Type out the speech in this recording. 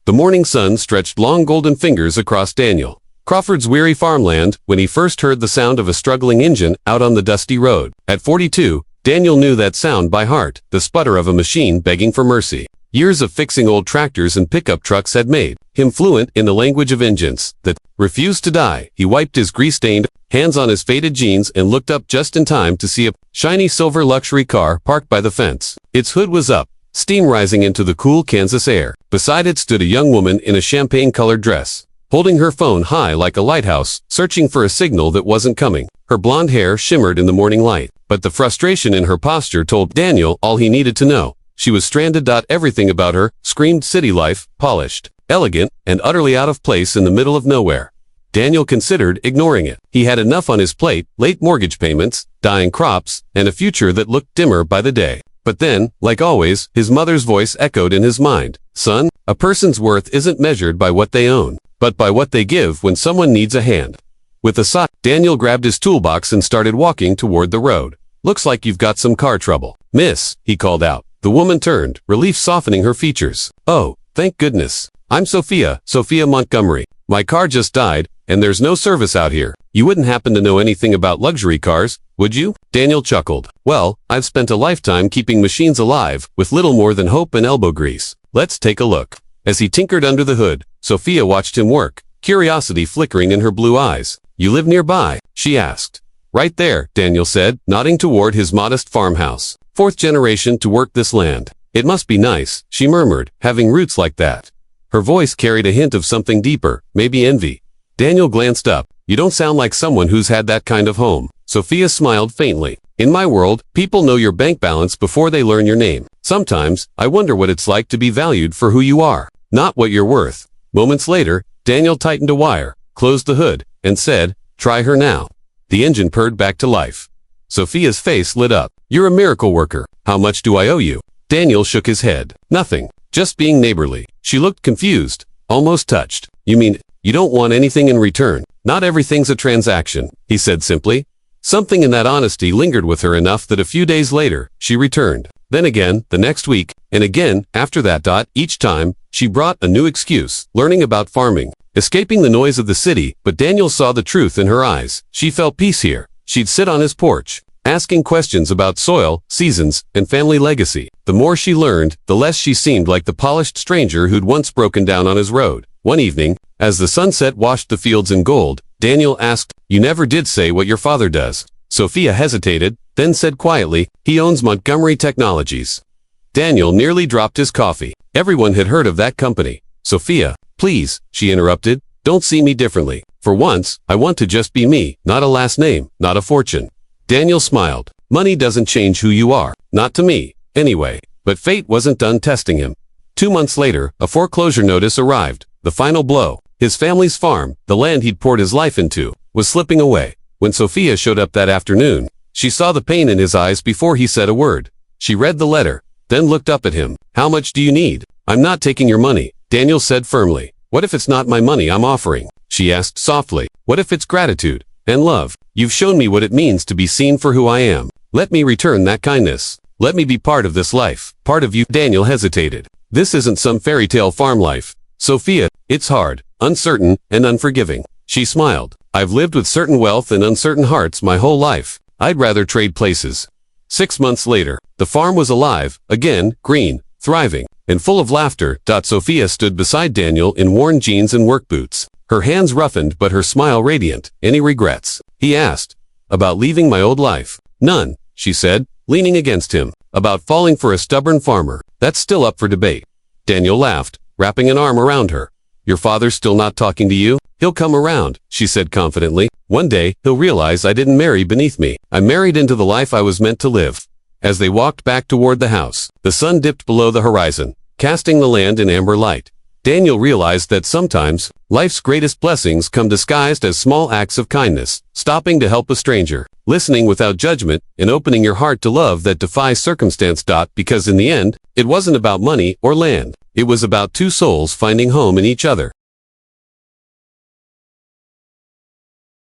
The morning sun stretched long golden fingers across Daniel Crawford's weary farmland when he first heard the sound of a struggling engine out on the dusty road. At 42, Daniel knew that sound by heart, the sputter of a machine begging for mercy. Years of fixing old tractors and pickup trucks had made him fluent in the language of engines that refused to die. He wiped his grease-stained hands on his faded jeans and looked up just in time to see a shiny silver luxury car parked by the fence. Its hood was up, steam rising into the cool Kansas air. Beside it stood a young woman in a champagne-colored dress, holding her phone high like a lighthouse, searching for a signal that wasn't coming. Her blonde hair shimmered in the morning light, but the frustration in her posture told Daniel all he needed to know. She was stranded. Everything about her screamed city life, polished, elegant, and utterly out of place in the middle of nowhere. Daniel considered ignoring it. He had enough on his plate: late mortgage payments, dying crops, and a future that looked dimmer by the day. But then, like always, his mother's voice echoed in his mind. Son, a person's worth isn't measured by what they own, but by what they give when someone needs a hand. With a sigh, Daniel grabbed his toolbox and started walking toward the road. Looks like you've got some car trouble. Miss, he called out. The woman turned, relief softening her features. Oh, thank goodness. I'm Sophia Montgomery. My car just died, and there's no service out here. You wouldn't happen to know anything about luxury cars, would you? Daniel chuckled. Well, I've spent a lifetime keeping machines alive, with little more than hope and elbow grease. Let's take a look. As he tinkered under the hood, Sophia watched him work, curiosity flickering in her blue eyes. You live nearby? She asked. Right there, Daniel said, nodding toward his modest farmhouse. Fourth generation to work this land. It must be nice, she murmured, having roots like that. Her voice carried a hint of something deeper, maybe envy. Daniel glanced up. You don't sound like someone who's had that kind of home. Sophia smiled faintly. In my world, people know your bank balance before they learn your name. Sometimes, I wonder what it's like to be valued for who you are, not what you're worth. Moments later, Daniel tightened a wire, closed the hood, and said, try her now. The engine purred back to life. Sophia's face lit up. You're a miracle worker. How much do I owe you? Daniel shook his head. Nothing. Just being neighborly. She looked confused, almost touched. You mean, you don't want anything in return? Not everything's a transaction, he said simply. Something in that honesty lingered with her enough that a few days later, she returned. Then again, the next week, and again, after that. Each time, she brought a new excuse. Learning about farming, escaping the noise of the city, but Daniel saw the truth in her eyes. She felt peace here. She'd sit on his porch, asking questions about soil, seasons, and family legacy. The more she learned, the less she seemed like the polished stranger who'd once broken down on his road. One evening, as the sunset washed the fields in gold, Daniel asked, You never did say what your father does. Sophia hesitated, then said quietly, He owns Montgomery Technologies. Daniel nearly dropped his coffee. Everyone had heard of that company. Sophia, please, she interrupted, don't see me differently. For once, I want to just be me, not a last name, not a fortune. Daniel smiled. Money doesn't change who you are. Not to me, anyway. But fate wasn't done testing him. 2 months later, a foreclosure notice arrived. The final blow. His family's farm, the land he'd poured his life into, was slipping away. When Sophia showed up that afternoon, she saw the pain in his eyes before he said a word. She read the letter, then looked up at him. How much do you need? I'm not taking your money, Daniel said firmly. What if it's not my money I'm offering? She asked softly. What if it's gratitude and love? You've shown me what it means to be seen for who I am. Let me return that kindness. Let me be part of this life, part of you. Daniel hesitated. This isn't some fairy tale farm life. Sophia, it's hard, uncertain, and unforgiving. She smiled. I've lived with certain wealth and uncertain hearts my whole life. I'd rather trade places. 6 months later, the farm was alive, again, green, thriving, and full of laughter. Sophia stood beside Daniel in worn jeans and work boots, her hands roughened but her smile radiant. Any regrets? He asked. About leaving my old life? None, she said, leaning against him. About falling for a stubborn farmer? That's still up for debate. Daniel laughed, wrapping an arm around her. Your father's still not talking to you? He'll come around, she said confidently. One day, he'll realize I didn't marry beneath me. I married into the life I was meant to live. As they walked back toward the house, the sun dipped below the horizon, casting the land in amber light. Daniel realized that sometimes, life's greatest blessings come disguised as small acts of kindness, stopping to help a stranger, listening without judgment, and opening your heart to love that defies circumstance. Because in the end, it wasn't about money or land. It was about two souls finding home in each other.